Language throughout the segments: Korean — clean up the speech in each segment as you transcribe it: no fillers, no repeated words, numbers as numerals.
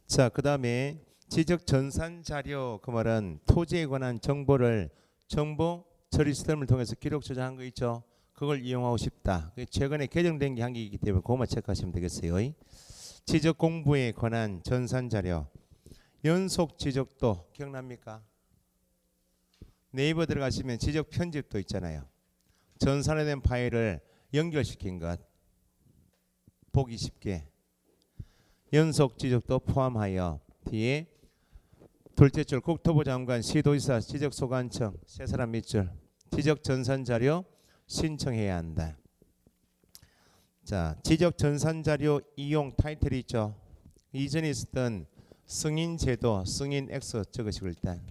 자, 그 다음에 지적 전산 자료, 그 말은 토지에 관한 정보를 정보 처리 시스템을 통해서 기록 저장한 거 있죠. 그걸 이용하고 싶다. 최근에 개정된 게 한 개 있기 때문에 그것만 체크하시면 되겠어요. 지적 공부에 관한 전산 자료, 연속 지적도 기억납니까? 네이버 들어가시면 지적 편집도 있잖아요. 전산화된 파일을 연결시킨 것 보기 쉽게. 연속 지적도 포함하여 뒤에 둘째 줄 국토부 장관 시도지사 지적 소관청 세 사람 밑줄 지적 전산 자료 신청해야 한다. 자, 지적 전산 자료 이용 타이틀이 있죠. 이전에 있었던 승인 제도, 승인 X 적으시고 일단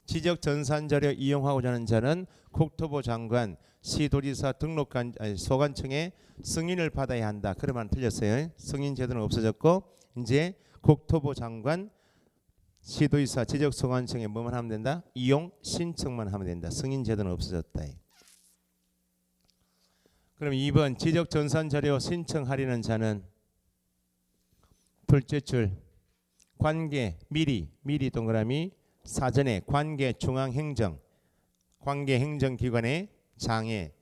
지적 전산 자료 이용하고자 하는 자는 국토부 장관 시도지사 등록관 소관청에 승인을 받아야 한다. 그러면 틀렸어요. 승인 제도는 없어졌고 이제 국토부 장관 시도지사 지적소관청에 뭐만 하면 된다? 이용 신청만 하면 된다. 승인 제도는 없어졌다. 그럼 2번 지적 전산 자료 신청하려는 자는 둘째 줄 관계 미리 동그라미 사전에 관계 중앙행정 관계 행정기관의 장에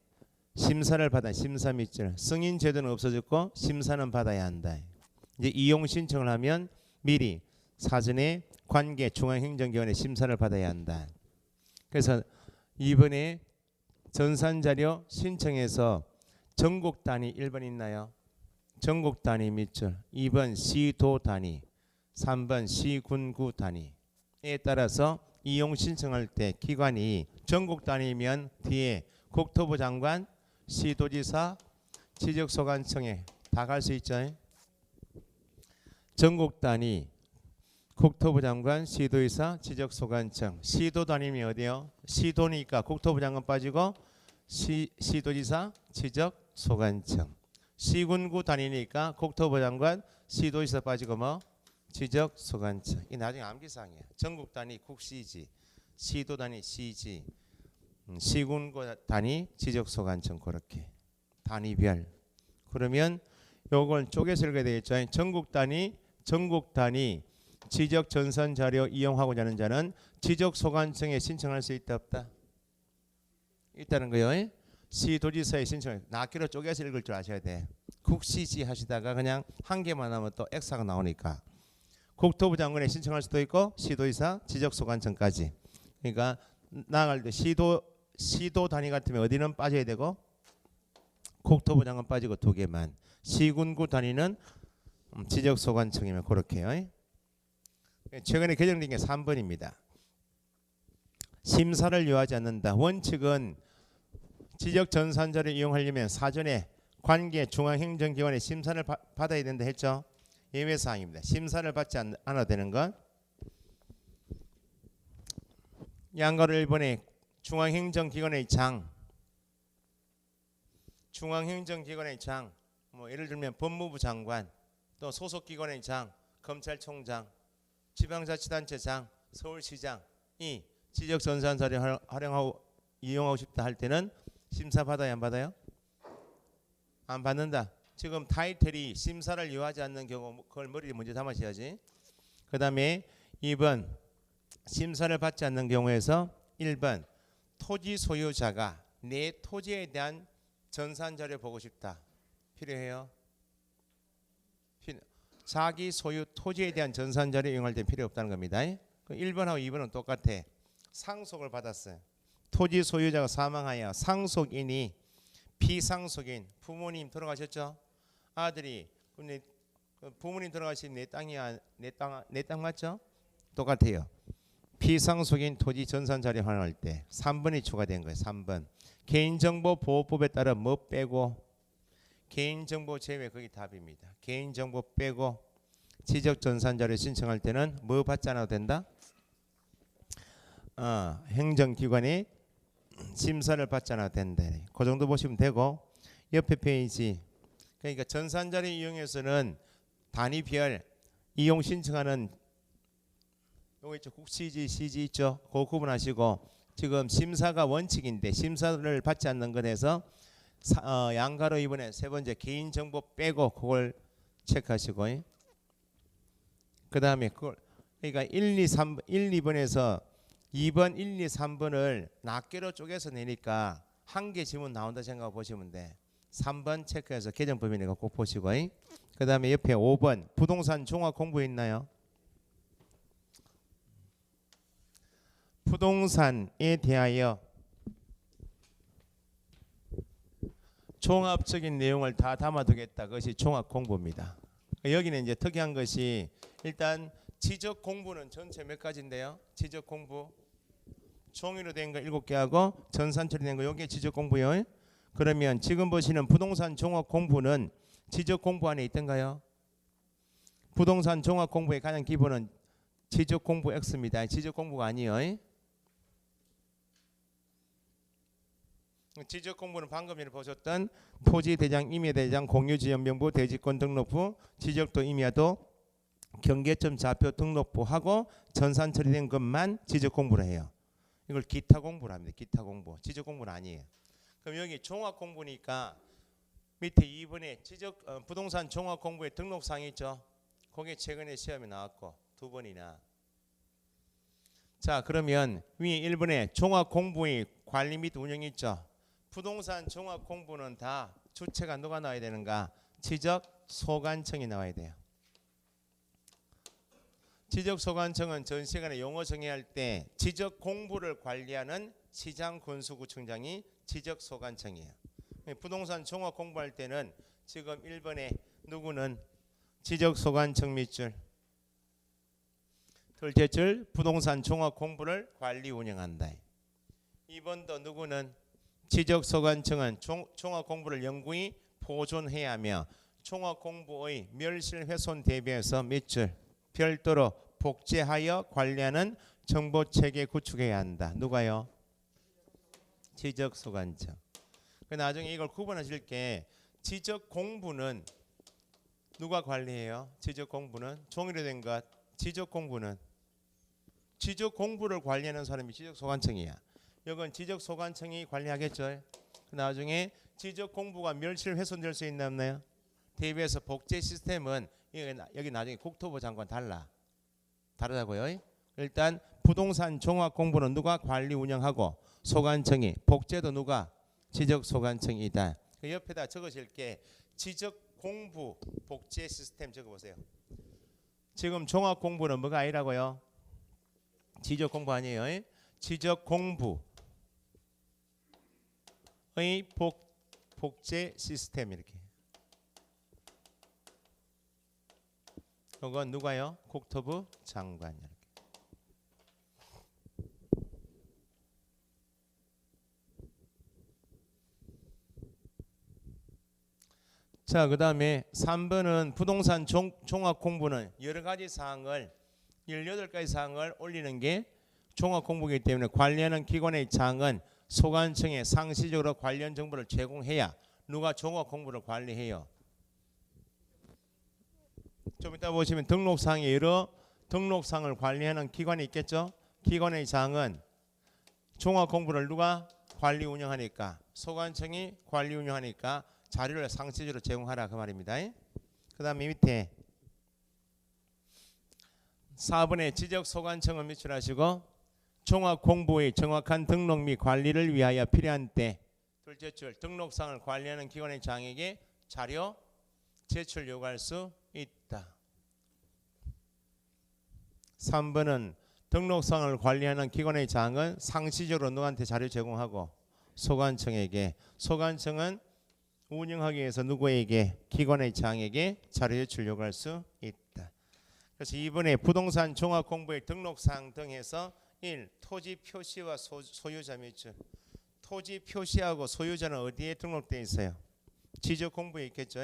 심사를 받아 심사 밑줄 승인 제도는 없어졌고 심사는 받아야 한다. 이제 이용 신청을 하면 미리 사전에 관계 중앙행정기관의 심사를 받아야 한다. 그래서 이번에 전산자료 신청해서 전국 단위 1번 있나요? 전국 단위 밑줄 2번 시도 단위 3번 시군구 단위에 따라서 이용 신청할 때 기관이 전국 단위면 뒤에 국토부 장관 시도지사 지적소관청에 다 갈 수 있죠. 전국 단위 국토부 장관 시도지사 지적소관청 시도 단위면 어디요? 시도니까 국토부 장관 빠지고 시도지사 지적소관청 시군구 단위니까 국토부 장관 시도지사 빠지고 뭐 지적소관청. 이 나중에 암기사항이야. 전국 단위 국시지 시도 단위 시지 시군구 단위 지적소관청 그렇게 단위별. 그러면 요걸 쪼개서 읽어야 되겠죠. 전국 단위 지적 전산 자료 이용하고자 하는 자는 지적소관청에 신청할 수 있다 없다? 있다는 거예요. 시도지사에 신청해. 낱개로 쪼개서 읽을 줄 아셔야 돼. 국시지 하시다가 그냥 한 개만 하면 또 X가 나오니까 국토부 장관에 신청할 수도 있고 시도지사 지적소관청까지. 그러니까 나아갈 때 시도 단위 같으면 어디는 빠져야 되고 국토부 장관 빠지고 두 개만. 시군구 단위는 지적소관청이면 그렇게요. 최근에 개정된 게 3번입니다. 심사를 요하지 않는다. 원칙은 지적 전산자를 이용하려면 사전에 관계 중앙행정기관의 심사를 받아야 된다 했죠. 예외사항입니다. 심사를 받지 않아도 되는 건 양가로 1번에 중앙행정기관의 장 뭐 예를 들면 법무부 장관 또 소속기관의 장 검찰총장 지방자치단체장 서울시장이 지적전산자료 활용하고 이용하고 싶다 할 때는 심사 받아야 안 받아요? 안 받는다. 지금 타이틀이 심사를 요하지 않는 경우 그걸 머리에 먼저 담으셔야지. 그 다음에 2번 심사를 받지 않는 경우에서 1번 토지 소유자가 내 토지에 대한 전산자료 보고 싶다. 필요해요? 자기 소유 토지에 대한 전산자료 이용할 때 필요 없다는 겁니다. 1번하고 2번은 똑같아. 상속을 받았어요. 토지 소유자가 사망하여 상속인이 비상속인 부모님 돌아가셨죠? 아들이 부모님 돌아가신 내 땅이야 내 땅 맞죠? 똑같아요. 비상속인 토지 전산자료 활용할 때 3번이 추가된 거예요. 3번 개인정보보호법에 따라 뭐 빼고 개인정보 제외 거기 답입니다. 개인정보 빼고 지적전산자료 신청할 때는 뭐 받지 않아도 된다? 행정기관이 심사를 받지 않아도 된다. 그 정도 보시면 되고 옆에 페이지 그러니까 전산자료 이용해서는 단위별 이용 신청하는 요거 있죠. 국시지 시지 있죠. 그거 구분하시고 지금 심사가 원칙인데 심사를 받지 않는 것에서 양가로 이번에 세 번째 개인정보 빼고 그걸 체크하시고 그 다음에 그걸 그러니까 1, 2, 3, 1, 2번에서 2번, 1, 2, 3번을 낱개로 쪼개서 내니까 한 개 지문 나온다 생각하고 보시면 돼. 3번 체크해서 개정법이니까 꼭 보시고. 그 다음에 옆에 5번 부동산 종합 공부 있나요? 부동산에 대하여 종합적인 내용을 다 담아두겠다. 그것이 종합 공부입니다. 여기는 이제 특이한 것이 일단 지적 공부는 전체 몇 가지인데요. 지적 공부 종이로 된 거 7개 하고 전산 처리된 거 여기에 지적 공부요. 그러면 지금 보시는 부동산 종합 공부는 지적 공부 안에 있던가요? 부동산 종합 공부의 가장 기본은 지적 공부 X입니다. 지적 공부가 아니에요. 지적 공부는 방금 전에 보셨던 토지 대장, 임야 대장, 공유지연명부, 대지권 등록부, 지적도 임야도, 경계점 좌표 등록부하고 전산 처리된 것만 지적 공부를 해요. 이걸 기타 공부를 합니다. 기타 공부. 지적 공부는 아니에요. 그럼 여기 종합 공부니까 밑에 2번에 부동산 종합 공부의 등록사항이 있죠. 그게 최근에 시험에 나왔고 2번이나. 자, 그러면 위에 1번에 종합 공부의 관리 및 운영이 있죠. 부동산 종합 공부는 다 주체가 누가 나와야 되는가? 지적소관청이 나와야 돼요. 지적소관청은 전 시간에 용어 정의할 때 지적 공부를 관리하는 시장군수구청장이 지적소관청이에요. 부동산 종합 공부할 때는 지금 1번에 누구는 지적소관청 밑줄, 둘째 줄 부동산 종합 공부를 관리 운영한다. 2번도 누구는 지적소관청은 종합 공부를 영구히 보존해야 하며 종합 공부의 멸실훼손 대비해서 밑줄 별도로 복제하여 관리하는 정보체계 구축해야 한다. 누가요? 지적소관청. 나중에 이걸 구분하실 게 지적 공부는 누가 관리해요? 지적 공부는 종이로 된 것. 지적 공부는 지적 공부를 관리하는 사람이 지적소관청이야. 이건 지적소관청이 관리하겠죠. 나중에 지적 공부가 멸실훼손될 수 있나 없나요? 대비해서 복제 시스템은 여기 나중에 국토부 장관 다르다고요. 일단 부동산 종합 공부는 누가 관리 운영하고 소관청이, 복제도 누가? 지적소관청이다. 그 옆에다 적으실 게 지적 공부 복제 시스템 적어보세요. 지금 종합 공부는 뭐가 아니라고요? 지적 공부 아니에요. 지적 공부의 복제 시스템 이렇게. 이건 누가요? 국토부 장관. 이렇게. 자, 그 다음에 3번은 부동산 종합 공부는 여러 가지 사항을 18가지 사항을 올리는 게 종합 공부이기 때문에 관리하는 기관의 장은 소관청에 상시적으로 관련 정보를 제공해야 누가 종합 공부를 관리해요. 좀 이따 보시면 등록사항에 여러 등록사항을 관리하는 기관이 있겠죠. 기관의 장은 종합 공부를 누가 관리 운영하니까 소관청이 관리 운영하니까 자료를 상시적으로 제공하라 그 말입니다. 그 다음에 밑에 4번에 지적소관청을 밑줄하시고 종합공부의 정확한 등록 및 관리를 위하여 필요한 때 둘째 줄 등록상을 관리하는 기관의 장에게 자료 제출 요구할 수 있다. 3번은 등록상을 관리하는 기관의 장은 상시적으로 누구한테 자료 제공하고 소관청에게, 소관청은 운영하기 위해서 누구에게? 기관의 장에게 자료 제출 요구할 수 있다. 그래서 이번에 부동산 종합공부의 등록사항 등에서 1. 토지 표시와 소유자 밑줄. 토지 표시하고 소유자는 어디에 등록되어 있어요? 지적공부에 있겠죠.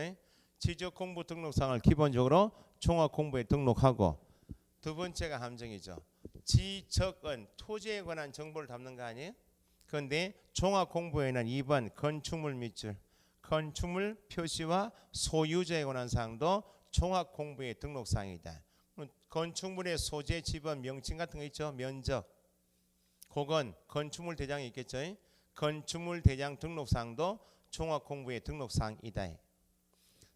지적공부 등록사항을 기본적으로 종합공부에 등록하고 두 번째가 함정이죠. 지적은 토지에 관한 정보를 담는 거 아니에요? 그런데 종합공부에는 2번 건축물 밑줄. 건축물 표시와 소유자에 관한 사항도 종합공부의 등록사항이다. 건축물의 소재, 지번, 명칭 같은 거 있죠. 면적. 그건 건축물 대장이 있겠죠. 건축물 대장 등록사항도 종합공부의 등록사항이다.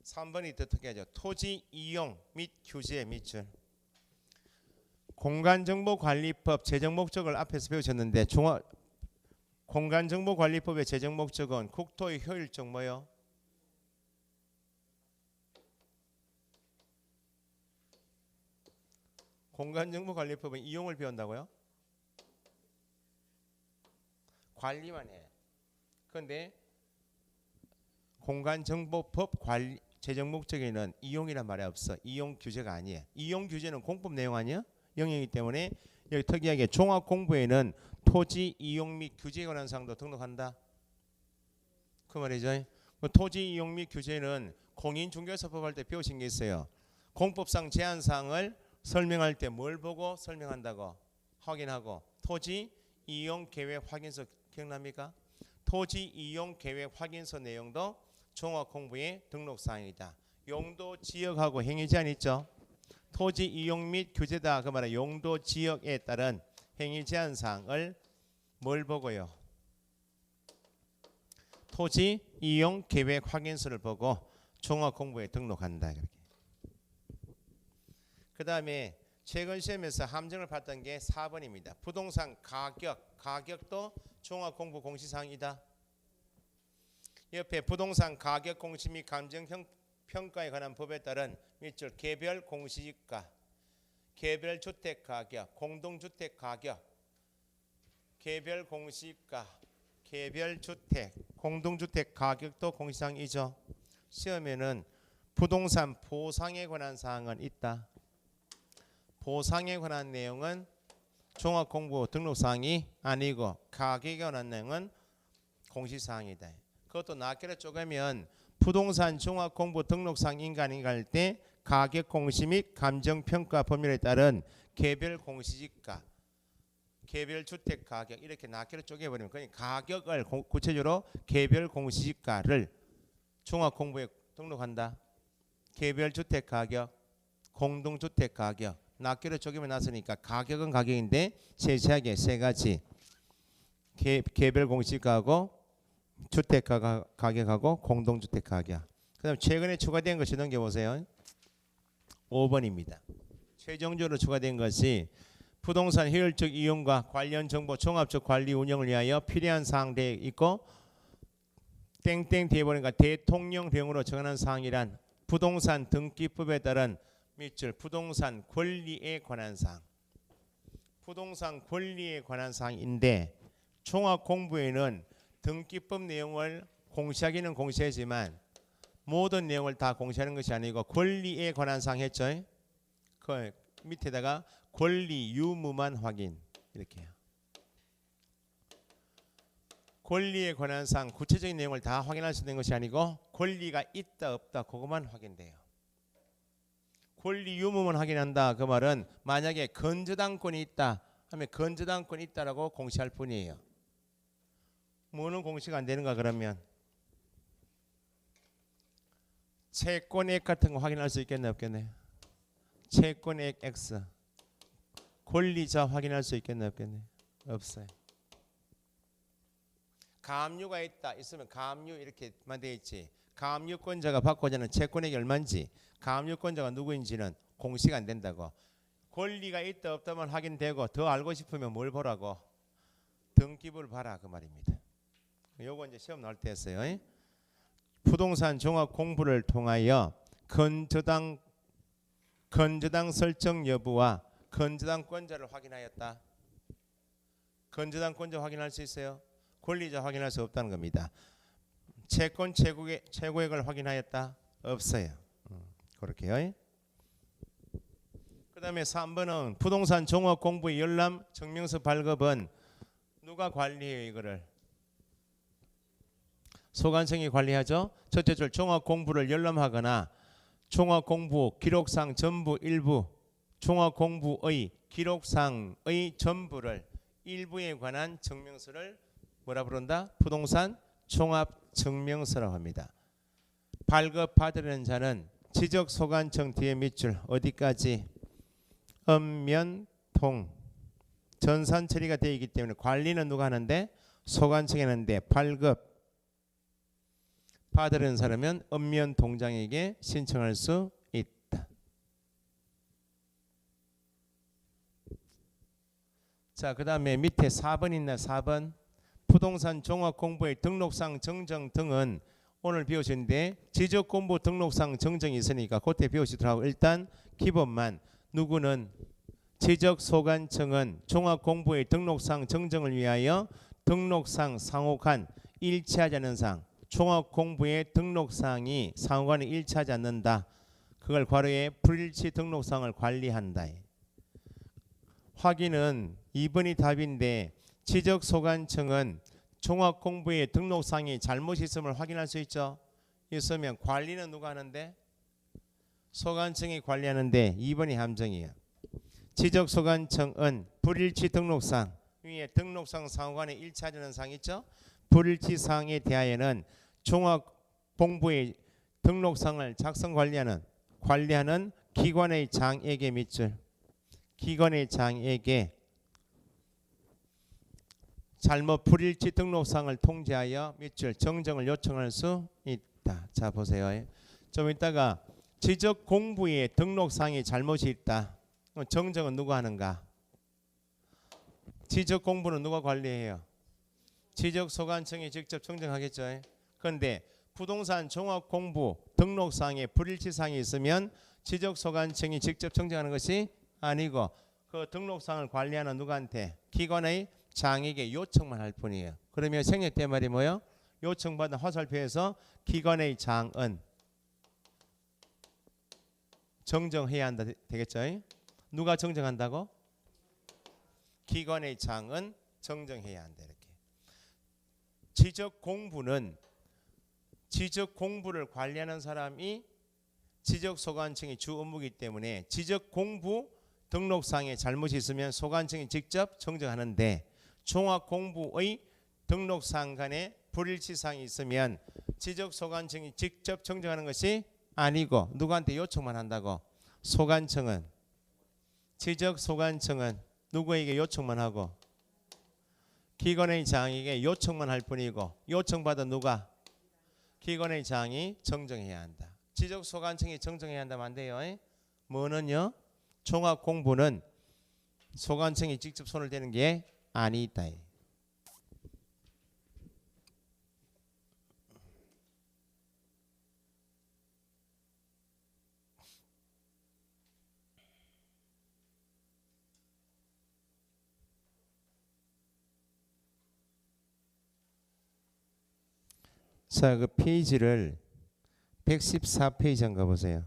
3번이 더 특이하죠. 토지 이용 및 규제 밑줄. 공간정보관리법 재정 목적을 앞에서 배우셨는데 공간정보관리법의 재정 목적은 국토의 효율적 뭐요? 공간정보관리법은 이용을 배운다고요? 관리만 해. 그런데 공간정보법 관리 재정 목적에는 이용이란 말이 없어. 이용 규제가 아니에요. 이용 규제는 공법 내용 아니야? 영역이기 때문에 여기 특이하게 종합공부에는 토지 이용 및 규제에 관한 사항도 등록한다. 그 말이죠. 토지 이용 및 규제는 공인중개사법 할 때 배우신 게 있어요. 공법상 제한사항을 설명할 때 뭘 보고 설명한다고? 확인하고. 토지 이용 계획 확인서 기억납니까? 토지 이용 계획 확인서 내용도 종합공부의 등록사항이다. 용도 지역하고 행위 제한 있죠. 토지 이용 및 규제다. 그 말은 용도 지역에 따른 행위 제한 사항을 뭘 보고요? 토지 이용 계획 확인서를 보고 종합공부에 등록한다. 그 다음에 최근 시험에서 함정을 봤던 게 4번입니다. 부동산 가격도 종합공부 공시사항이다. 옆에 부동산 가격 공시 및 감정 평가에 관한 법에 따른 밑줄 개별 공시지가, 개별 주택 가격, 공동주택 가격, 개별 공시지가, 개별 주택, 공동주택 가격도 공시사항이죠. 시험에는 부동산 보상에 관한 사항은 있다. 보상에 관한 내용은 종합공부 등록사항이 아니고 가격에 관한 내용은 공시사항이다. 그것도 낱개로 쪼개면 부동산 종합공부 등록상 인가인가 할 때 가격 공시 및 감정평가 법률에 따른 개별 공시지가, 개별 주택 가격 이렇게 낱개로 쪼개버리면 그냥 가격을 구체적으로 개별 공시지가를 종합공부에 등록한다. 개별 주택 가격, 공동주택 가격 낱개로 쪼개면 났으니까 가격은 가격인데 세세하게 세 가지 개별 공시지가하고 주택 가격하고 공동주택 가격. 그 다음 최근에 추가된 것이 넘겨보세요. 5번입니다. 최종적으로 추가된 것이 부동산 효율적 이용과 관련 정보 종합적 관리 운영을 위하여 필요한 사항 되어 있고 땡땡 뒤에 보니까 대통령령으로 정하는 사항이란 부동산 등기법에 따른 밑줄 부동산 권리에 관한 사항. 부동산 권리에 관한 사항인데 종합공부에는 등기법 내용을 공시하기는 공시하지만 모든 내용을 다 공시하는 것이 아니고 권리에 관한 사항 했죠. 그 밑에다가 권리 유무만 확인 이렇게 해요. 권리에 관한 사항 구체적인 내용을 다 확인할 수 있는 것이 아니고 권리가 있다 없다 그것만 확인돼요. 권리 유무만 확인한다. 그 말은 만약에 건저당권이 있다 하면 건저당권이 있다라고 공시할 뿐이에요. 뭐는 공시가 안 되는가 그러면 채권액 같은 거 확인할 수 있겠네 없겠네. 채권액 X 권리자 확인할 수 있겠네 없겠네. 없어요. 가압류가 있으면 가압류 이렇게만 되어 있지. 가압류권자가 받고자 하는 채권액이 얼마인지 가압류권자가 누구인지는 공시가 안 된다고. 권리가 있다 없다만 확인되고 더 알고 싶으면 뭘 보라고? 등기부를 봐라 그 말입니다. 요거 이제 시험 나올 때 했어요. 부동산 종합 공부를 통하여 건저당 설정 여부와 건저당권자를 확인하였다. 건저당권자 확인할 수 있어요? 권리자 확인할 수 없다는 겁니다. 채권 최고액을 확인하였다? 없어요. 그렇게요. 그 다음에 3번은 부동산 종합 공부의 열람 증명서 발급은 누가 관리해요 이거를? 소관청이 관리하죠. 첫째 줄 종합공부를 열람하거나 종합공부 기록상 전부 일부 종합공부의 기록상의 전부를 일부에 관한 증명서를 뭐라 부른다? 부동산 종합증명서라고 합니다. 발급받으려는 자는 지적소관청 뒤에 밑줄 어디까지? 읍면통 전산 처리가 되어 있기 때문에 관리는 누가 하는데? 소관청이 하는데 발급 받으려는 사람은 읍면동장에게 신청할 수 있다. 자, 그 다음에 밑에 4번 있나 4번. 부동산 종합공부의 등록상 정정 등은 오늘 배우셨는데 지적공부 등록상 정정이 있으니까 그때 배우시더라고. 일단 기본만. 누구는 지적소관청은 종합공부의 등록상 정정을 위하여 등록상 상호간 일치하지 않는 사항, 종합공부의 등록사항이 상호간에 일치하지 않는다. 그걸 괄호에 불일치 등록상을 관리한다. 확인은 2번이 답인데 지적소관청은 종합공부의 등록상이 잘못이 있음을 확인할 수 있죠. 있으면 관리는 누가 하는데? 소관청이 관리하는데 2번이 함정이에요. 지적소관청은 불일치 등록상 위에 등록상 상호간에 일치하지 않는 사항 있죠. 불일치 사항에 대하여는 종합공부의 등록상을 작성 관리하는 기관의 장에게 밑줄 기관의 장에게 잘못 불일치 등록상을 통지하여 밑줄 정정을 요청할 수 있다. 자 보세요. 좀 이따가 지적공부의 등록상이 잘못이 있다. 정정은 누가 하는가? 지적공부는 누가 관리해요? 지적소관청이 직접 정정하겠죠. 그런데 부동산 종합공부 등록상에 불일치사항이 있으면 지적소관청이 직접 정정하는 것이 아니고 그 등록상을 관리하는 누구한테? 기관의 장에게 요청만 할 뿐이에요. 그러면 생략 때 말이 뭐예요? 요청받은 화살표에서 기관의 장은 정정해야 한다 되겠죠? 누가 정정한다고? 기관의 장은 정정해야 한다. 이렇게. 지적공부를 관리하는 사람이 지적소관청의 주 업무이기 때문에 지적공부 등록상에 잘못이 있으면 소관청이 직접 정정하는데 종합공부의 등록상 간에 불일치사항이 있으면 지적소관청이 직접 정정하는 것이 아니고 누구한테 요청만 한다고? 지적소관청은 누구에게 요청만 하고? 기관의 장에게 요청만 할 뿐이고 요청받은 누가? 기관의 장이 정정해야 한다. 지적소관청이 정정해야 한다면 안 돼요. 뭐는요? 종합공부는 소관청이 직접 손을 대는 게 아니다. 자, 그 페이지를 114페이지 한가 보세요.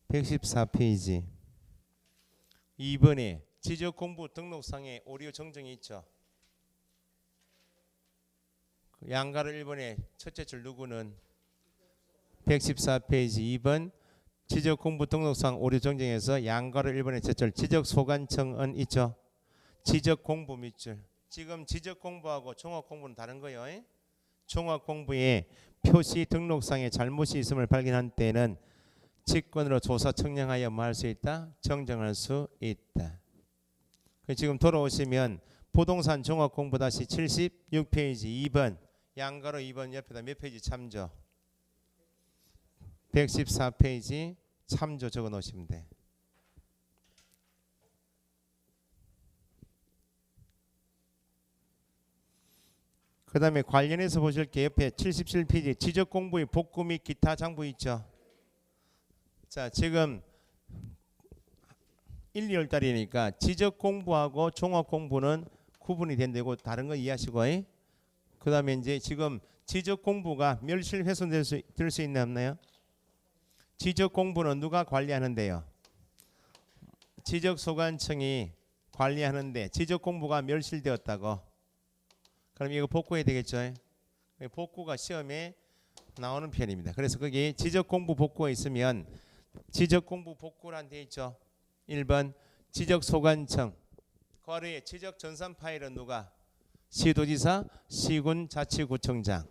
114페이지 2번에 지적공부 등록상에 오류 정정이 있죠. 양가로 1번에 첫째 줄 누구는 114페이지 2번 지적공부 등록상 오류 정정에서 양가로 1번에 첫째 줄 지적소관청은 있죠. 지적공부 밑줄. 지금 지적공부하고 종합공부는 다른 거예요. 종합공부에 표시 등록상에 잘못이 있음을 발견한 때는 직권으로 조사 청량하여 뭐 할 수 있다? 정정할 수 있다. 지금 돌아오시면 부동산 종합공부 다시 76페이지 2번 양가로 2번 옆에다 몇 페이지 참조? 114페이지 참조 적어 놓으시면 돼. 그 다음에 관련해서 보실 게 옆에 77페이지 지적공부의 복구 및 기타 장부 있죠. 자, 지금 1, 2월 달이니까 지적공부하고 종합공부는 구분이 된다고 다른 거 이해하시고 그 다음에 이제 지금 지적공부가 멸실 훼손될 수 있나 없나요? 지적공부는 누가 관리하는데요? 지적소관청이 관리하는데 지적공부가 멸실되었다고 그럼 이거 복구해야 되겠죠. 복구가 시험에 나오는 편입니다. 그래서 거기 지적공부 복구가 있으면 지적공부 복구란 데 있죠. 1번 지적소관청 괄호에 지적전산 파일은 누가? 시도지사, 시군자치구청장.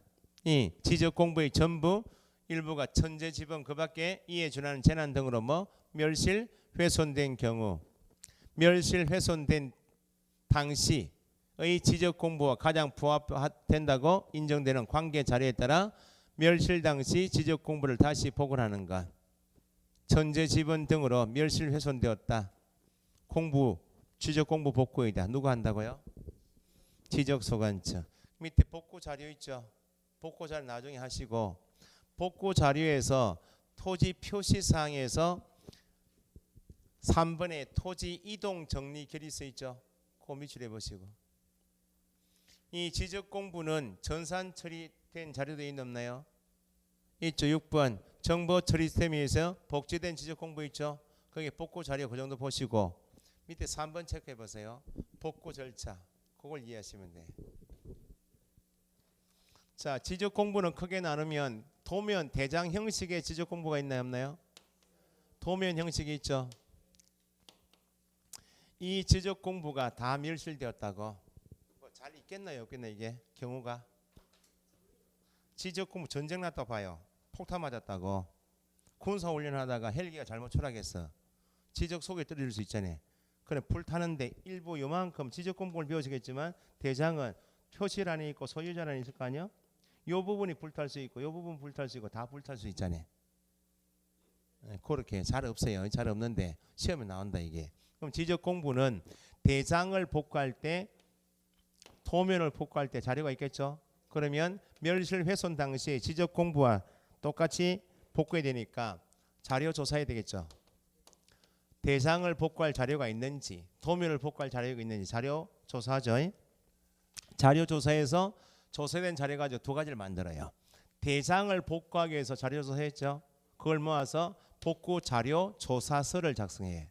이 지적공부의 전부 일부가 천재지번 그 밖에 이에 준하는 재난 등으로 뭐 멸실 훼손된 경우 멸실 훼손된 당시 의 지적공부와 가장 부합된다고 인정되는 관계 자료에 따라 멸실 당시 지적공부를 다시 복원하는 것. 천재지번 등으로 멸실 훼손되었다. 공부 지적 공부 복구이다. 누가 한다고요? 지적소관청. 밑에 복구 자료 있죠? 복구 자료 나중에 하시고 복구 자료에서 토지 표시사항에서 3번에 토지 이동 정리 결의서 있죠? 그거 미출해 보시고. 이 지적 공부는 전산 처리된 자료도 있나요? 있죠. 6번 정보 처리 시스템에서 복제된 지적 공부 있죠? 거기 복구 자료 그 정도 보시고 밑에 3번 체크해 보세요. 복구 절차. 그걸 이해하시면 돼. 자, 지적 공부는 크게 나누면 도면 대장 형식의 지적 공부가 있나요, 없나요? 도면 형식이 있죠. 이 지적 공부가 다 멸실되었다고. 뭐 잘 있겠나요, 없겠나요, 이게 경우가? 지적 공부 전쟁 났다고 봐요. 폭탄 맞았다고. 군사 훈련하다가 헬기가 잘못 추락했어. 지적 속에 떨어질 수 있잖아요. 그래 불타는데 일부 요만큼 지적 공부를 배우시겠지만 대장은 표시란이 있고 소유자란이 있을 거 아니요? 요 부분이 불탈 수 있고 요 부분 불탈 수 있고 다 불탈 수 있잖아요. 그렇게 잘 없어요. 잘 없는데 시험에 나온다 이게. 그럼 지적 공부는 대장을 복구할 때 도면을 복구할 때 자료가 있겠죠. 그러면 멸실 훼손 당시에 지적 공부와 똑같이 복구해야 되니까 자료 조사해야 되겠죠. 대장을 복구할 자료가 있는지 도면을 복구할 자료가 있는지 자료 조사하죠. 자료 조사해서 조사된 자료 가지고 두 가지를 만들어요. 대장을 복구하기 위해서 자료 조사했죠. 그걸 모아서 복구 자료 조사서를 작성해요.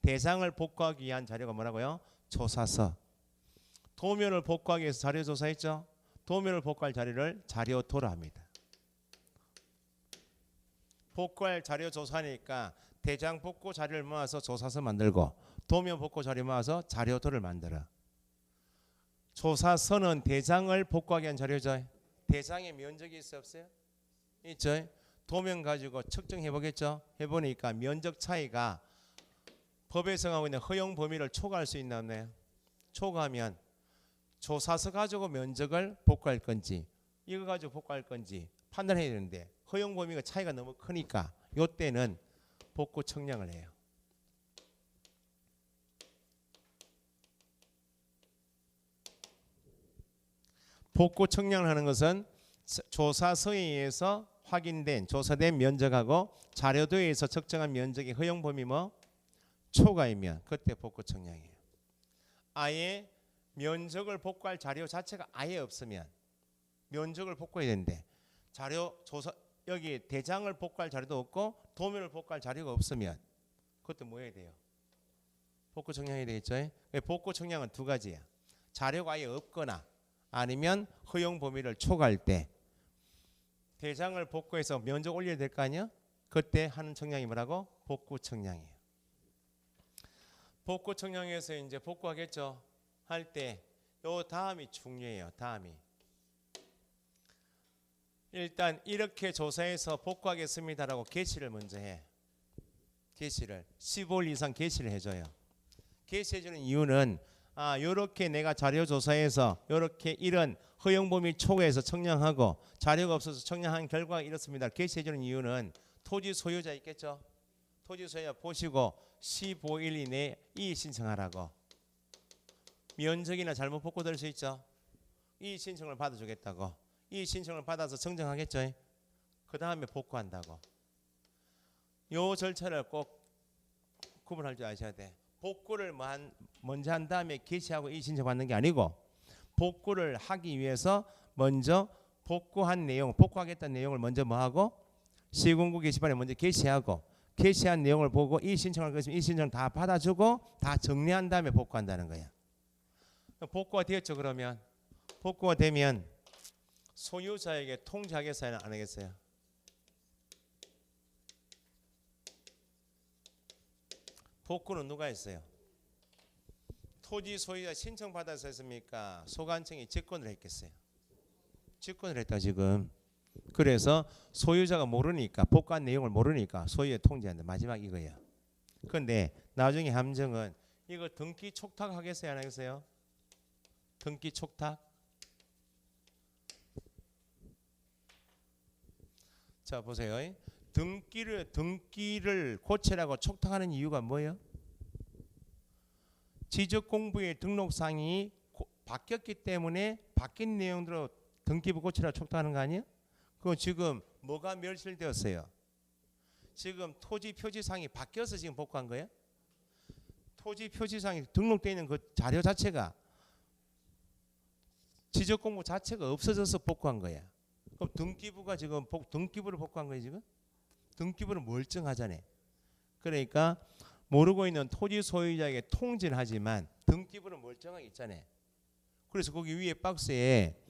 대장을 복구하기 위한 자료가 뭐라고요? 조사서. 도면을 복구하기 위해서 자료 조사했죠. 도면을 복구할 자료를 자료도라 합니다. 복구할 자료 조사니까 대장 복구 자료를 모아서 조사서 만들고 도면 복구 자료 모아서 자료도를 만들어. 조사서는 대장을 복구하기 위한 자료죠. 대장의 면적이 있어 없어요? 있죠. 도면 가지고 측정해 보겠죠. 해보니까 면적 차이가 법에 정하고 있는 허용 범위를 초과할 수 있나 없나요? 초과하면 조사서 가지고 면적을 복구할 건지 이거 가지고 복구할 건지 판단해야 되는데 허용 범위가 차이가 너무 크니까 이때는 복구 청량을 해요. 복구 청량을 하는 것은 조사서에 의해서 확인된 조사된 면적하고 자료도에 의해서 측정한 면적의 허용 범위 뭐 초과이면 그때 복구 청량이에요. 아예 면적을 복구할 자료 자체가 아예 없으면 면적을 복구해야 되는데 자료 조사 여기 대장을 복구할 자료도 없고 도면을 복구할 자료가 없으면 그것도 뭐 해야 돼요? 복구 청량해야 되겠죠. 복구 청량은 두 가지야. 자료가 아예 없거나 아니면 허용 범위를 초과할 때 대장을 복구해서 면적 올려야 될 거 아니야? 그때 하는 청량이 뭐라고? 복구 청량이에요. 복구 청량에서 이제 복구하겠죠. 할 때 요 다음이 중요해요. 다음이 일단 이렇게 조사해서 복구하겠습니다라고 게시를 먼저 해. 게시를 15일 이상 게시를 해줘요. 게시해주는 이유는 요렇게 내가 자료 조사해서 요렇게 이런 허용 범위 초과해서 청량하고 자료가 없어서 청량한 결과가 이렇습니다. 게시해주는 이유는 토지 소유자 있겠죠. 토지 소유자 보시고 15일 이내에 이의 신청하라고. 면적이나 잘못 복구될 수 있죠. 이의 신청을 받아주겠다고. 이의 신청을 받아서 정정하겠죠. 그 다음에 복구한다고. 요 절차를 꼭 구분할 줄 아셔야 돼. 복구를 먼저 한 다음에 게시하고 이의 신청 받는 게 아니고 복구를 하기 위해서 먼저 복구한 내용, 복구하겠다는 내용을 먼저 뭐하고 시군구 게시판에 먼저 게시하고 게시한 내용을 보고 이의 신청할 것이면 이의 신청을 다 받아주고 다 정리한 다음에 복구한다는 거야. 복구가 되었죠. 그러면 복구가 되면 소유자에게 통지하겠어요? 안 하겠어요? 복구는 누가 했어요? 토지 소유자 신청받아서 했습니까? 소관청이 직권을 했겠어요? 직권을 했다 지금. 그래서 소유자가 모르니까 복구한 내용을 모르니까 소유에 통지한다. 마지막 이거예요. 그런데 나중에 함정은 이거 등기 촉탁하겠어요? 안 하겠어요? 등기 촉탁. 자 보세요. 등기를 고치라고 촉탁하는 이유가 뭐예요? 지적 공부의 등록상이 바뀌었기 때문에 바뀐 내용대로 등기부 고치라 촉구하는 거 아니에요? 그럼 지금 뭐가 멸실되었어요? 지금 토지 표지상이 바뀌어서 지금 복구한 거예요? 토지 표지상이 등록되어 있는 그 자료 자체가 지적 공부 자체가 없어져서 복구한 거야. 그럼 등기부가 지금 등기부를 복구한 거예요 지금? 등기부는 멀쩡하잖아요. 그러니까 모르고 있는 토지 소유자에게 통지는 하지만 등기부는 멀쩡하게 있잖아요. 그래서 거기 위에 박스에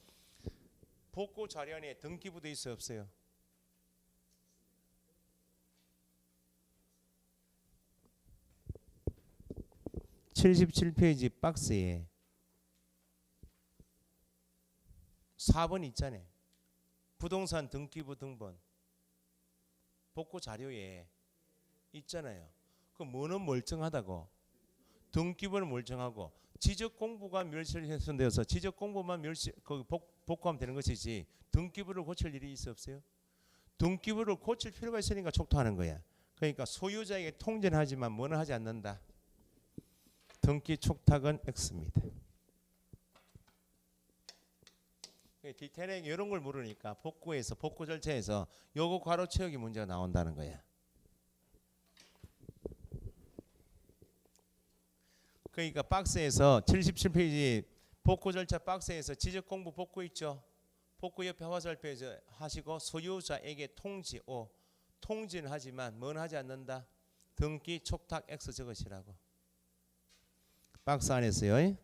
복구 자료 안에 등기부도 있어요 없어요? (77페이지) 박스에 4번 있잖아요. 부동산 등기부 등본 복구 자료에 있잖아요. 그럼 뭐는 멀쩡하다고? 등기부는 멀쩡하고 지적 공부가 멸실훼손되어서 지적 공부만 복구하면 되는 것이지 등기부를 고칠 일이 있어 없어요? 등기부를 고칠 필요가 있으니까 촉구하는 거야. 그러니까 소유자에게 통지는 하지만 뭐는 하지 않는다. 등기 촉탁은 X입니다. 디테일하게 이런 걸 모르니까 복구에서 복구 절차에서 요거 괄호 채우기 문제가 나온다는 거야. 그러니까 박스에서 77페이지 복구 절차 박스에서 지적 공부 복구 있죠. 복구 옆에 화살표에서 하시고 소유자에게 통지 O 통지는 하지만 뭔 하지 않는다. 등기 촉탁 X 적으시라고. 박스 안에서요.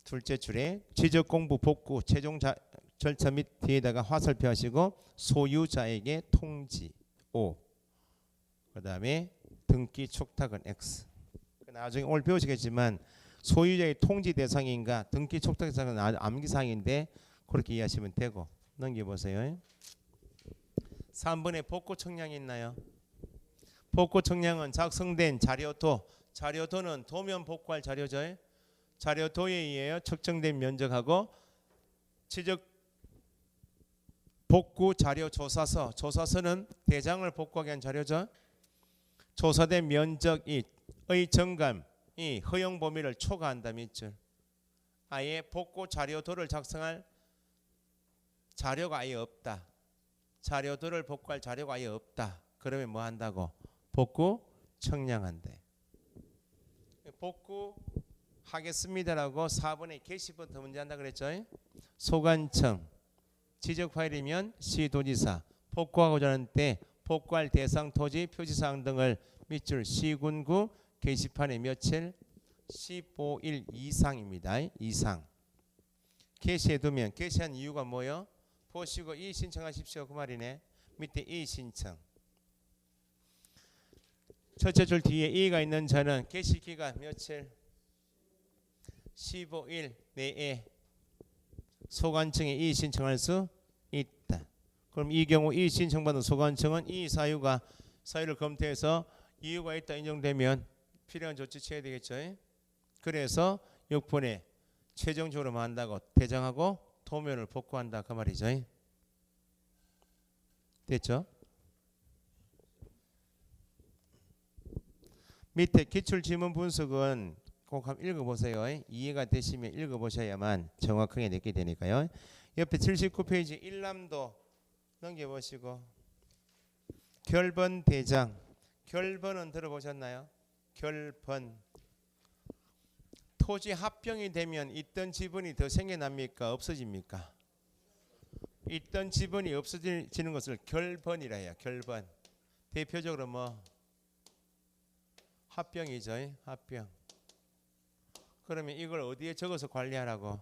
둘째 줄에 지적 공부 복구 최종 절차 및 뒤에다가 화살표 하시고 소유자에게 통지 O 그 다음에 등기 촉탁은 X. 나중에 오늘 배우시겠지만 소유자의 통지 대상인가 등기 촉탁 대상은 암기사항인데 그렇게 이해하시면 되고 넘겨보세요. 3번에 복구 청량이 있나요? 복구 청량은 작성된 자료도 자료도는 도면 복구할 자료죠. 자료도에 의하여 측정된 면적하고 지적 복구 자료 조사서 조사서는 대장을 복구하기 위한 자료죠. 조사된 면적의 정감이 허용 범위를 초과한다 밑줄. 아예 복구 자료도를 작성할 자료가 아예 없다. 자료도를 복구할 자료가 아예 없다. 그러면 뭐 한다고? 복구 청량한대. 복구 하겠습니다라고 4번에 게시부터 문제 한다 그랬죠. 소관청 지적 파일이면 시도지사 복구하고자 하는 때 복구할 대상 토지 표지사항 등을 밑줄 시군구 게시판에 며칠 15일 이상입니다. 이상 게시해두면 게시한 이유가 뭐요? 보시고 이 신청하십시오 그 말이네. 밑에 이 신청 첫째 줄 뒤에 이가 있는 자는 게시기간 며칠 15일 내에 소관청에 이 신청할 수 있다. 그럼 이 경우 이 신청받은 소관청은 이 사유를 검토해서 이유가 있다 인정되면 필요한 조치 취해야 되겠죠. 그래서 6번에 최종적으로 뭐 한다고? 대장하고 도면을 복구한다 그 말이죠. 됐죠? 밑에 기출지문 분석은 꼭 한번 읽어보세요. 이해가 되시면 읽어보셔야만 정확하게 내게 되니까요. 옆에 79페이지 1람도 넘겨보시고 결번 대장 결번은 들어보셨나요? 결번 토지 합병이 되면 있던 지분이 더 생겨납니까? 없어집니까? 있던 지분이 없어지는 것을 결번이라 해요. 결번 대표적으로 뭐 합병이죠. 합병. 그러면 이걸 어디에 적어서 관리하라고?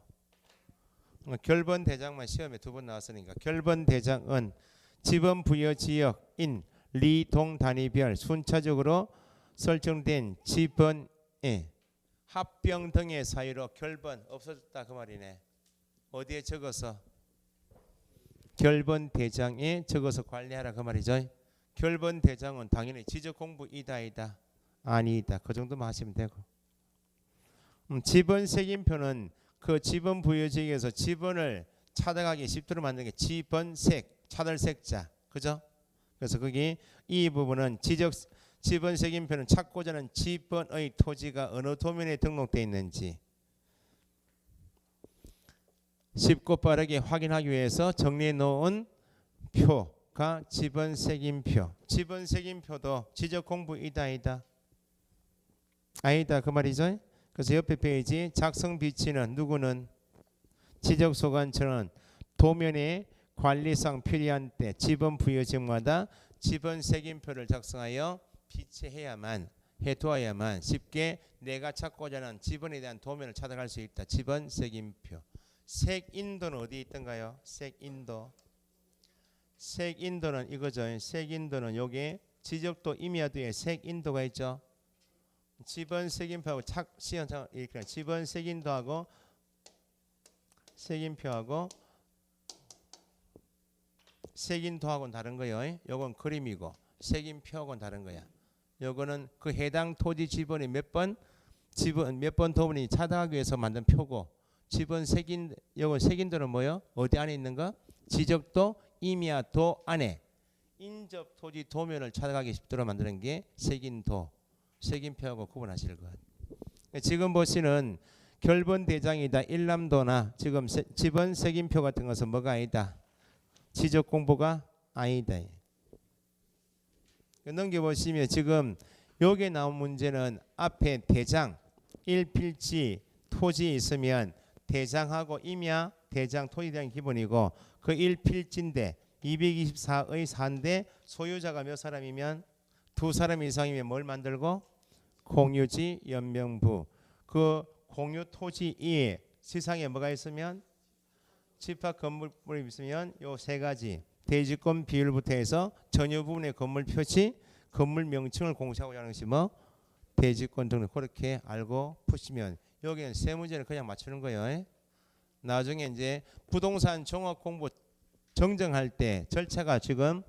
결번 대장만 시험에 2번 나왔으니까 결번 대장은 지번 부여 지역인 리동 단위별 순차적으로 설정된 지번의 합병 등의 사유로 결번 없어졌다 그 말이네. 어디에 적어서? 결번 대장에 적어서 관리하라 그 말이죠. 결번 대장은 당연히 지적 공부 이다 아니다 그 정도만 하시면 되고 지번 색임표는 그 지번 부여 지역에서 지번을 찾아가기 쉽도록 만드는 게 지번색 차돌색자 그죠? 그래서 거기 이 부분은 지번 색인표는 찾고자 하는 지번의 토지가 어느 도면에 등록되어 있는지 쉽고 빠르게 확인하기 위해서 정리해 놓은 표가 지번 색인표. 지번 색인표도 지적 공부이다 아니다? 아니다 그 말이죠. 그래서 옆에 페이지 작성 비치는 누구는 지적 소관청은 도면의 관리상 필요한 때 지번 부여지역마다 지번 색인표를 작성하여 비치해야만 해두어야만 쉽게 내가 찾고자 하는 지번에 대한 도면을 찾아갈 수 있다. 지번 색인표. 색인도는 어디에 있던가요? 색인도. 색인도는 이거죠. 색인도는 여기에 지적도 임야도에 색인도가 있죠. 지번 색인표하고 지번 색인도하고 색인표하고 색인도하고는 다른 거예요. 요건 그림이고 색인표하고는 다른 거야. 요거는 그 해당 토지 지번이 몇 번 도면이 찾아가기 위해서 만든 표고 지번 요건 색인도는 뭐요? 어디 안에 있는 거? 지적도 임야도 안에 인접 토지 도면을 찾아가기 쉽도록 만드는 게 색인도. 색인표하고 구분하실 것. 지금 보시는 결번 대장이다 일람도나 지금 지번 색인표 같은 것은 뭐가 아니다. 지적 공부가 아니다. 넘겨보시면 지금 여기에 나온 문제는 앞에 대장 1필지 토지 있으면 대장하고 임야 대장 토지에 대한 기본이고 그 1필지인데 224의 4인데 소유자가 몇 사람이면 2사람 이상이면 뭘 만들고 공유지 연명부. 그 공유 토지 이에 지상에 뭐가 있으면 집합 건물이 있으면 요 세 가지 대지권 비율부터 해서 전유 부분의 건물 표시 건물 명칭을 공시하고자 하는 것이 뭐 대지권 등록. 그렇게 알고 푸시면 여기는 세 문제는 그냥 맞추는 거예요. 나중에 이제 부동산 종합 공부 정정할 때 절차가 지금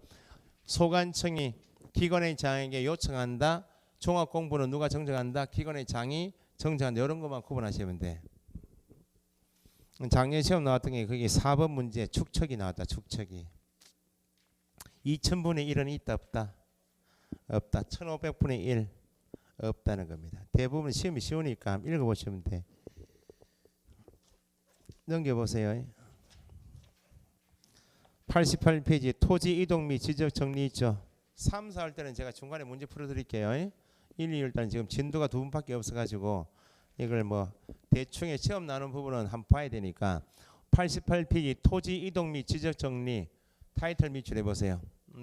소관청이 기관의 장에게 요청한다. 종합 공부는 누가 정정한다? 기관의 장이 정정한다. 이런 것만 구분하시면 돼. 작년 시험 나왔던 게 그게 4번 문제 축척이 나왔다. 축척이 2000분의 1은 있다 없다? 없다. 1500분의 1 없다는 겁니다. 대부분 시험이 쉬우니까 한번 읽어보시면 돼. 넘겨보세요. 88페이지 토지 이동 및 지적 정리 있죠. 3, 4할 때는 제가 중간에 문제 풀어드릴게요. 1, 2일 때는 지금 진도가 2분밖에 없어가지고 이걸 뭐 대충의 시험 나눈 부분은 한번 봐야 되니까 88페이지 토지 이동 및 지적 정리 타이틀 밑줄 해보세요.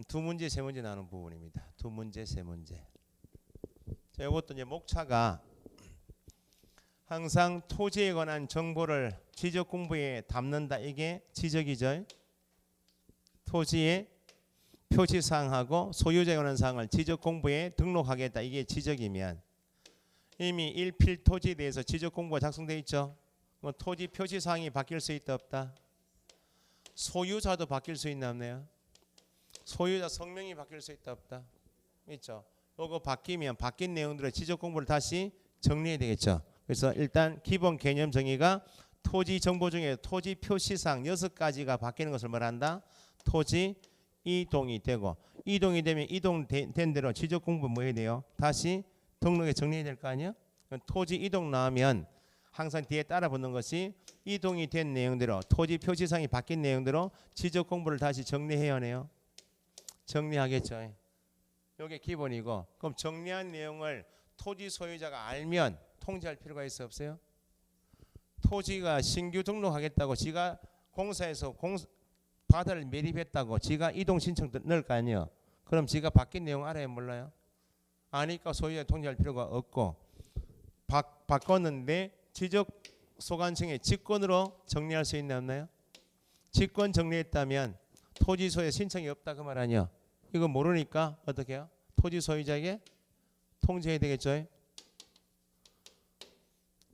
2문제 3문제 나눈 부분입니다. 2문제 3문제. 자, 이것도 이제 목차가 항상 토지에 관한 정보를 지적 공부에 담는다. 이게 지적이죠. 토지의 표시사항하고 소유자에 관한 사항을 지적 공부에 등록하겠다. 이게 지적이면 이미 1필 토지에 대해서 지적 공부가 작성되어 있죠. 뭐 토지 표시사항이 바뀔 수 있다 없다? 소유자도 바뀔 수 있나 없네요. 소유자 성명이 바뀔 수 있다 없다? 있죠. 요거 바뀌면 바뀐 내용들을 지적 공부를 다시 정리해야 되겠죠. 그래서 일단 기본 개념 정의가 토지 정보 중에 토지 표시사항 6가지가 바뀌는 것을 말한다. 토지 이동이 되고 이동이 되면 이동된 대로 지적 공부 뭐 해야 돼요? 다시 등록에 정리해야 될 거 아니야? 토지 이동 나오면 항상 뒤에 따라 붙는 것이 이동이 된 내용대로 토지 표시상이 바뀐 내용대로 지적 공부를 다시 정리해야 하네요. 정리하겠죠. 이게 기본이고 그럼 정리한 내용을 토지 소유자가 알면 통지할 필요가 있어 없어요? 토지가 신규 등록하겠다고 지가 공사에서 바다를 매립했다고 지가 이동 신청 넣을 거 아니에요. 그럼 지가 바뀐 내용 알아요 몰라요? 아니까 소유자 통지할 필요가 없고 바꿨는데 지적 소관청의 직권으로 정리할 수 있나 없나요? 직권 정리했다면 토지 소유자 신청이 없다 그 말 아니에요. 이거 모르니까 어떻게 해요? 토지 소유자에게 통지해야 되겠죠.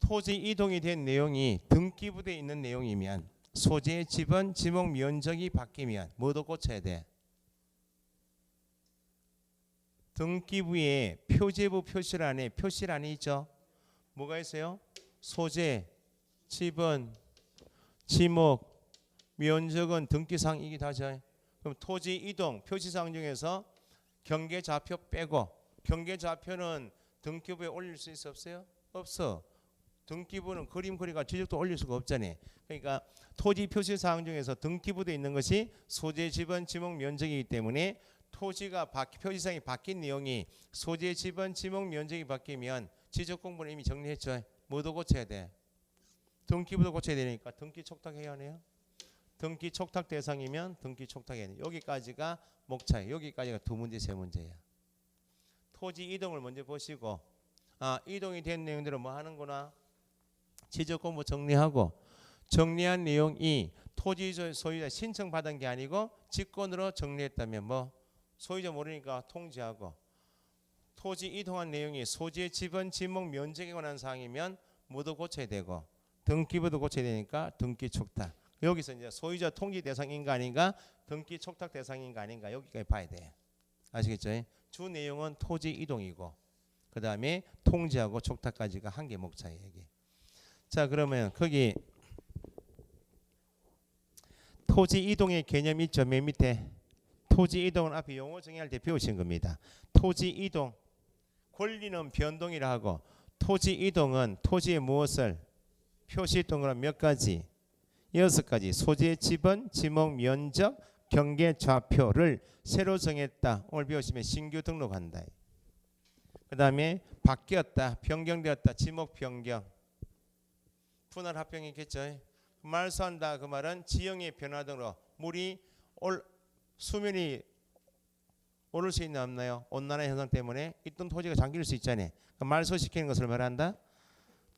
토지 이동이 된 내용이 등기부대에 있는 내용이면 소재의 지번, 지목 면적이 바뀌면 뭐도 고쳐야 돼? 등기부에 표제부 표시란에 표시란이 있죠. 뭐가 있어요? 소재, 지번, 지목, 면적은 등기상이기도 하죠. 그럼 토지 이동 표시사항 중에서 경계좌표 빼고 경계좌표는 등기부에 올릴 수 있어 없어요? 없어. 등기부는 그림 그리가 지적도 올릴 수가 없잖아요. 그러니까 토지 표시 사항 중에서 등기부에 있는 것이 소재 지번 지목 면적이기 때문에 토지가 표시사항이 바뀐 내용이 소재 지번 지목 면적이 바뀌면 지적 공부는 이미 정리했죠. 뭐도 고쳐야 돼? 등기부도 고쳐야 되니까 등기 촉탁해야 하네요. 등기 촉탁 대상이면 등기 촉탁해야 돼. 여기까지가 목차예요. 여기까지가 두 문제 세 문제야. 토지 이동을 먼저 보시고 이동이 된 내용들은 뭐 하는구나. 지적 공부 정리하고 정리한 내용이 토지 소유자 신청받은 게 아니고 직권으로 정리했다면 뭐 소유자 모르니까 통지하고 토지 이동한 내용이 소재 지번 지목 면적에 관한 사항이면 모두 고쳐야 되고 등기부도 고쳐야 되니까 등기 촉탁. 여기서 이제 소유자 통지 대상인가 아닌가 등기 촉탁 대상인가 아닌가 여기까지 봐야 돼. 아시겠죠? 주 내용은 토지 이동이고 그 다음에 통지하고 촉탁까지가 한 개 목차예요. 여기. 자 그러면 거기 토지 이동의 개념 있죠? 맨 밑에 토지 이동은 앞에 용어 정의할 때 배우신 겁니다. 토지 이동 권리는 변동이라 하고 토지 이동은 토지의 무엇을 표시 동그란 몇 가지 6가지 소재 지번 지목 면적 경계 좌표를 새로 정했다. 오늘 배우시면 신규 등록한다. 그 다음에 바뀌었다 변경되었다 지목 변경 분할 합병이 있겠죠. 말소한다 그 말은 지형의 변화 등으로 물이 수면이 오를 수 있나 없나요? 온난화 현상 때문에 있던 토지가 잠길 수 있잖아요. 말소시키는 것을 말한다.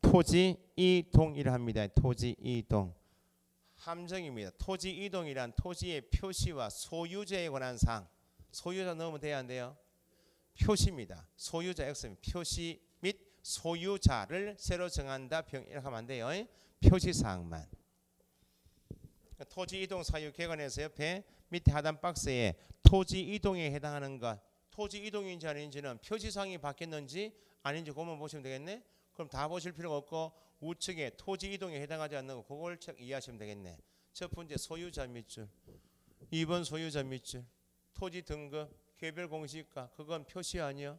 토지 이동이라 합니다. 토지 이동. 함정입니다. 토지 이동이란 토지의 표시와 소유자에 관한 사항. 소유자 넣으면 돼야 안 돼요? 표시입니다. 소유자 X는 표시 및 소유자를 새로 정한다. 이렇게 하면 안 돼요. 표시사항만. 토지 이동 사유 개관에서 옆에 밑에 하단 박스에 토지 이동에 해당하는 것 토지 이동인지 아닌지는 표시사항이 바뀌었는지 아닌지 그것만 보시면 되겠네. 그럼 다 보실 필요가 없고 우측에 토지 이동에 해당하지 않는 거 그걸 이해하시면 되겠네. 첫 번째 소유자 밑줄 2번 소유자 밑줄 토지 등급 개별 공시가 그건 표시 아니야.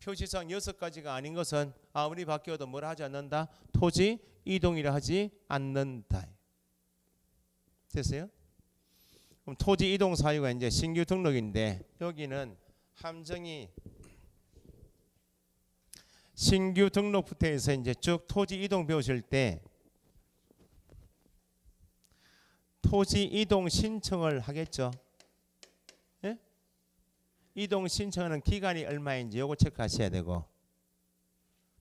표시상 6가지가 아닌 것은 아무리 바뀌어도 뭘 하지 않는다. 토지 이동이라 하지 않는다. 됐어요? 그럼 토지 이동 사유가 이제 신규 등록인데 여기는 함정이 신규 등록부터 해서 이제 쭉 토지 이동 배우실 때 토지 이동 신청을 하겠죠. 예? 이동 신청하는 기간이 얼마인지 요거 체크하셔야 되고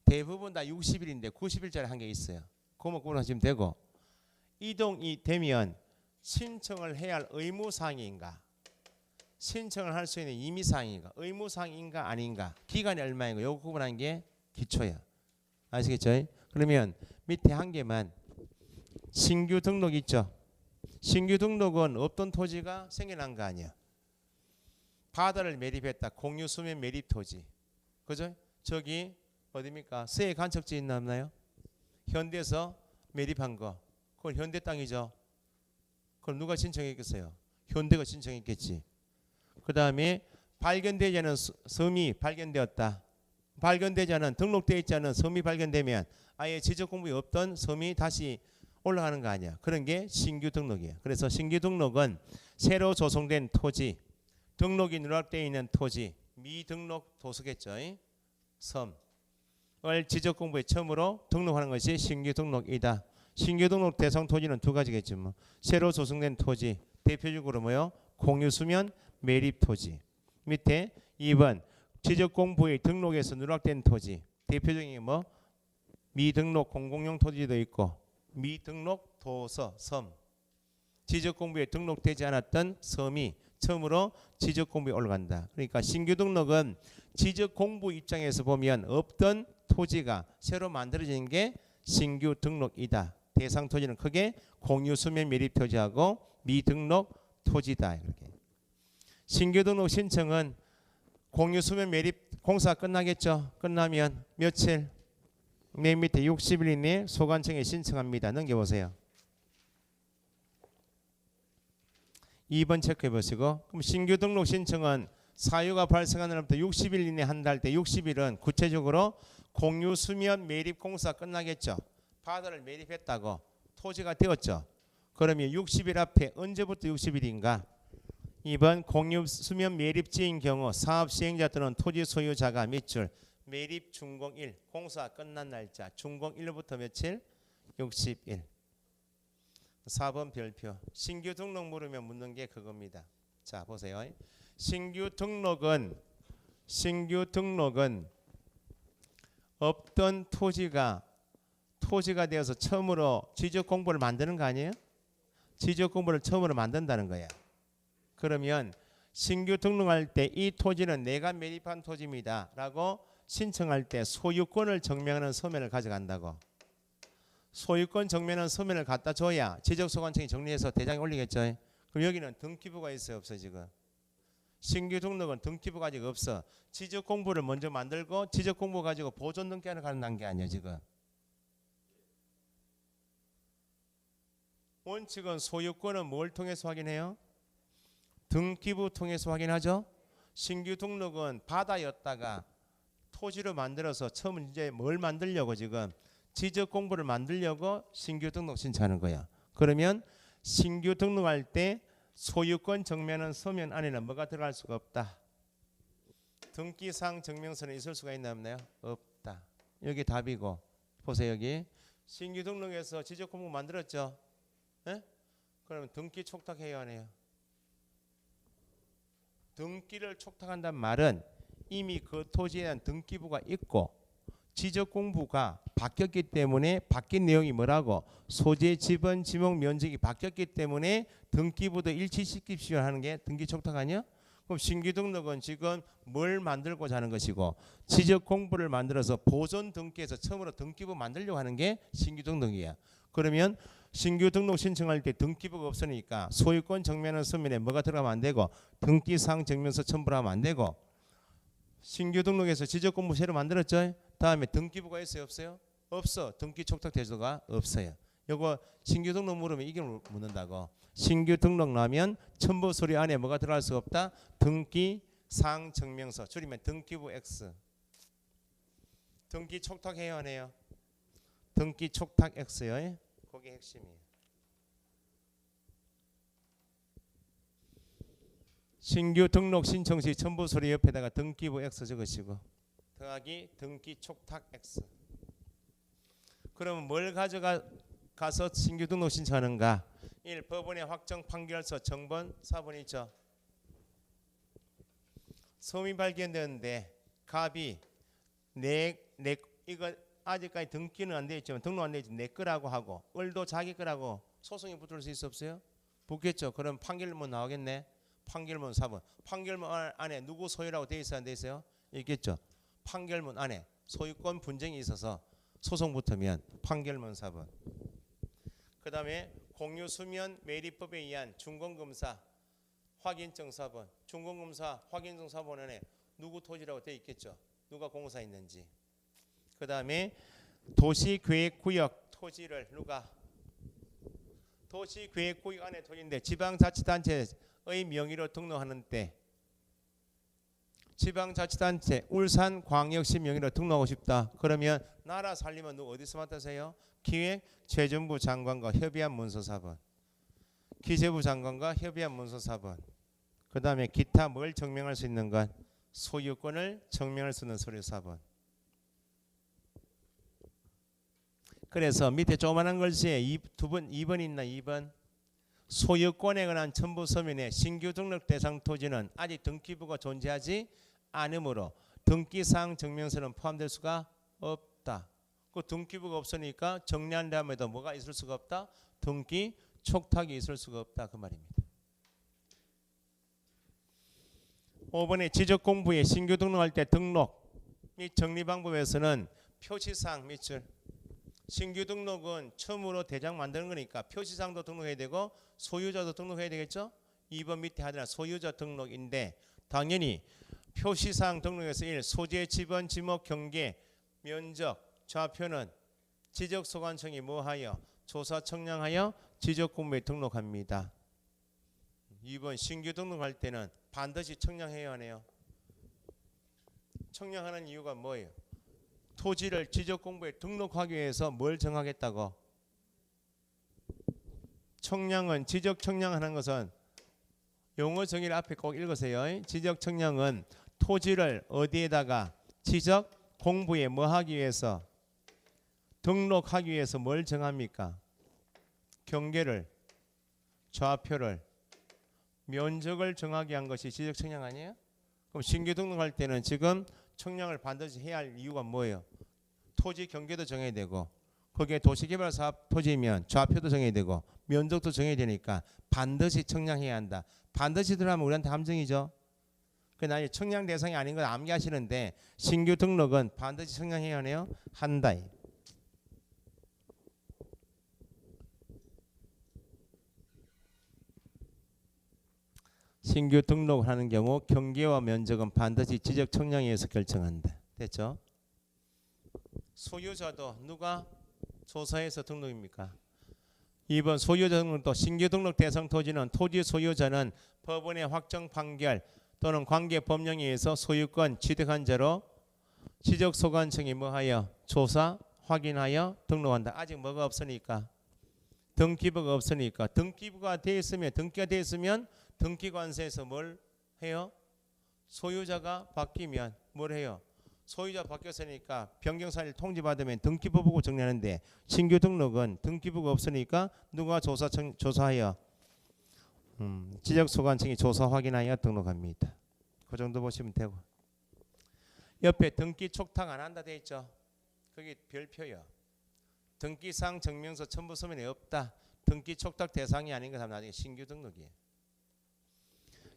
대부분 다 60일인데 90일짜리 한 게 있어요. 그거만 구분하시면 되고 이동이 되면 신청을 해야 할 의무사항인가 신청을 할 수 있는 임의사항인가 의무사항인가 아닌가 기간이 얼마인가 요거 구분하는 게 기초야. 아시겠죠? 그러면 밑에 한 개만 신규 등록 있죠. 신규 등록은 없던 토지가 생겨난 거 아니야. 바다를 매립했다. 공유 수면 매립 토지. 그죠? 저기 어디입니까? 서해 간척지 있나 없나요? 현대에서 매립한 거. 그건 현대 땅이죠. 그걸 누가 신청했겠어요? 현대가 신청했겠지. 그 다음에 발견되지 않은 섬이 발견되었다. 발견되지 않은 등록되어 있지 않은 섬이 발견되면 아예 지적 공부에 없던 섬이 다시 올라가는 거 아니야. 그런 게 신규 등록이야. 그래서 신규 등록은 새로 조성된 토지, 등록이 누락되어 있는 토지, 미등록 도서겠죠. 섬을 지적 공부에 처음으로 등록하는 것이 신규 등록이다. 신규 등록 대상 토지는 두 가지겠죠. 뭐. 새로 조성된 토지, 대표적으로 뭐요? 공유 수면 매립 토지. 밑에 2번 지적 공부의 등록에서 누락된 토지. 대표적인 게 뭐? 미등록 공공용 토지도 있고 미등록 도서 섬. 지적 공부에 등록되지 않았던 섬이 처음으로 지적 공부에 올라간다. 그러니까 신규 등록은 지적 공부 입장에서 보면 없던 토지가 새로 만들어지는 게 신규 등록이다. 대상 토지는 크게 공유 수면 매립 토지하고 미등록 토지다. 이렇게. 신규 등록 신청은 공유 수면 매립 공사 끝나겠죠. 끝나면 며칠? 맨 밑에 60일 이내에 소관청에 신청합니다. 넘겨보세요. 2번 체크해 보시고 그럼 신규 등록 신청은 사유가 발생하는 날부터 60일 이내 한다 할 때 60일은 구체적으로 공유 수면 매립 공사 끝나겠죠. 바다를 매립했다고 토지가 되었죠. 그러면 60일 앞에 언제부터 60일인가? 2번 공유 수면 매립지인 경우 사업 시행자 또는 토지 소유자가 며칠 매립 준공일 공사 끝난 날짜 준공일부터 며칠 60일. 4번 별표 신규 등록 물으면 묻는 게 그겁니다. 자 보세요. 신규 등록은 없던 토지가 되어서 처음으로 지적 공부를 만드는 거 아니에요? 지적 공부를 처음으로 만든다는 거야. 그러면 신규 등록할 때 이 토지는 내가 매립한 토지입니다 라고 신청할 때 소유권을 증명하는 서면을 가져간다고. 소유권 증명하는 서면을 갖다 줘야 지적소관청이 정리해서 대장에 올리겠죠. 그럼 여기는 등기부가 있어요 없어요? 지금 신규 등록은 등기부가 아직 없어. 지적 공부를 먼저 만들고 지적 공부 가지고 보존 등기하러 가는 단계 아니야 지금. 원칙은 소유권은 뭘 통해서 확인해요? 등기부 통해서 확인하죠. 신규 등록은 바다였다가 토지로 만들어서 처음 이제 뭘 만들려고 지금 지적 공부를 만들려고 신규 등록 신청하는 거야. 그러면 신규 등록할 때 소유권 증명하는 서면 안에는 뭐가 들어갈 수가 없다. 등기상 증명서는 있을 수가 있나 없나요? 없다. 여기 답이고 보세요. 여기 신규 등록해서 지적 공부 만들었죠. 에? 그러면 등기 촉탁해야 하네요. 등기를 촉탁한다는 말은 이미 그 토지에 대한 등기부가 있고 지적 공부가 바뀌었기 때문에 바뀐 내용이 뭐라고 소재 지번 지목 면적이 바뀌었기 때문에 등기부도 일치시킵시오 하는 게 등기 촉탁 아니야? 그럼 신규 등록은 지금 뭘 만들고자 하는 것이고 지적 공부를 만들어서 보존 등기에서 처음으로 등기부 만들려고 하는 게 신규 등록이야. 그러면 신규 등록 신청할 때 등기부가 없으니까 소유권 증명하는 서면에 뭐가 들어가면 안 되고 등기사항 증명서 첨부를 하면 안 되고 신규 등록해서 지적 공부 새로 만들었죠. 다음에 등기부가 있어요 없어요? 없어. 등기 촉탁 제도가 없어요. 요거 신규 등록 물으면 이게 묻는다고. 신규 등록 나면 첨부 서류 안에 뭐가 들어갈 수가 없다. 등기사항 증명서 줄이면 등기부 X. 등기 촉탁해야 하네요. 등기 촉탁 X요. 그게 핵심이에요. 신규 등록 신청 시 첨부 서류 옆에다가 등기부 X 적으시고 더하기 등기 촉탁 X. 그러면 뭘 가져가서 신규 등록 신청하는가? 1. 법원의 확정 판결서 정본 4번 있죠. 섬이 발견되는데 갑이 이거 아직까지 등기는 안 되어 있지만 등록 안 되어 있지 내 거라고 하고 을도 자기 거라고 소송이 붙을 수 있어 없어요? 붙겠죠. 그럼 판결문 나오겠네. 판결문 4번. 판결문 안에 누구 소유라고 되어 있어야 안 되어 있어요? 있겠죠. 판결문 안에 소유권 분쟁이 있어서 소송 붙으면 판결문 4번. 그 다음에 공유수면 매립법에 의한 준공검사 확인증 4번. 준공검사 확인증 4번 안에 누구 토지라고 되어 있겠죠. 누가 공사 있는지. 그 다음에 도시계획구역 토지를 누가 도시계획구역 안에 토지인데 지방자치단체의 명의로 등록하는 때 지방자치단체 울산광역시 명의로 등록하고 싶다. 그러면 나라 살리면 누구 어디서 맡으세요? 기획재정부 장관과 협의한 문서 4번. 기재부 장관과 협의한 문서 4번. 그 다음에 기타 뭘 증명할 수 있는 건 소유권을 증명할 수 있는 서류 4번. 그래서 밑에 조그만한 글씨에 2번 있나 2번. 소유권에 관한 첨부 서면에 신규 등록 대상 토지는 아직 등기부가 존재하지 않으므로 등기사항 증명서는 포함될 수가 없다. 그 등기부가 없으니까 정리한 다음에도 뭐가 있을 수가 없다? 등기 촉탁이 있을 수가 없다. 그 말입니다. 5번에 지적공부에 신규 등록할 때 등록 및 정리 방법에서는 표시사항 밑줄. 신규 등록은 처음으로 대장 만드는 거니까 표시사항도 등록해야 되고 소유자도 등록해야 되겠죠. 2번 밑에 하더라 소유자 등록인데 당연히 표시사항 등록에서 1. 소재, 지번, 지목, 경계, 면적, 좌표는 지적소관청이 뭐하여 조사 청량하여 지적공부에 등록합니다. 2번 신규 등록할 때는 반드시 청량해야 하네요. 청량하는 이유가 뭐예요? 토지를 지적공부에 등록하기 위해서 뭘 정하겠다고? 청량은 지적 청량하는 것은 용어 정의를 앞에 꼭 읽으세요. 지적 청량은 토지를 어디에다가 지적 공부에 뭐 하기 위해서 등록하기 위해서 뭘 정합니까? 경계를, 좌표를, 면적을 정하게 한 것이 지적 청량 아니에요? 그럼 신규 등록할 때는 지금 청량을 반드시 해야 할 이유가 뭐예요? 토지 경계도 정해야 되고 거기에 도시개발사업 토지면 좌표도 정해야 되고 면적도 정해야 되니까 반드시 청량해야 한다. 반드시 들어가면 우리한테 함정이죠. 그러나 청량 대상이 아닌 걸 암기하시는데 신규 등록은 반드시 청량해야 하네요. 한다. 신규 등록하는 경우 경계와 면적은 반드시 지적 청량에 의해서 결정한다. 됐죠? 소유자도 누가 조사해서 등록입니까? 2번 소유자 등록도 신규 등록 대상 토지는 토지 소유자는 법원의 확정 판결 또는 관계 법령에 의해서 소유권 취득한 자로 지적소관청이 뭐하여 조사 확인하여 등록한다. 아직 뭐가 없으니까 등기부가 없으니까 등기부가 돼 있으면 등기가 돼 있으면 등기관세에서 뭘 해요? 소유자가 바뀌면 뭘 해요? 소유자 바뀌었으니까 변경사를 통지받으면 등기부 보고 정리하는데 신규 등록은 등기부가 없으니까 누가 조사하여 지적소관청이 조사 확인하여 등록합니다. 그 정도 보시면 되고 옆에 등기 촉탁 안 한다 돼 있죠. 거기 별표요. 등기상 증명서 첨부 서면에 없다. 등기 촉탁 대상이 아닌 것 하면 나중에 신규 등록이에요.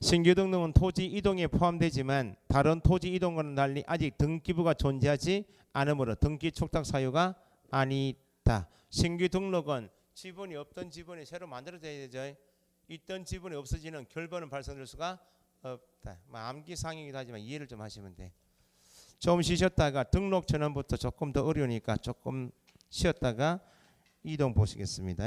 신규 등록은 토지 이동에 포함되지만 다른 토지 이동과는 달리 아직 등기부가 존재하지 않으므로 등기 촉탁 사유가 아니다. 신규 등록은 지분이 없던 지분이 새로 만들어져야 되죠. 있던 지분이 없어지는 결번은 발생될 수가 없다. 암기상이기도 하지만 이해를 좀 하시면 돼. 좀 쉬셨다가 등록 전환부터 조금 더 어려우니까 조금 쉬었다가 이동 보시겠습니다.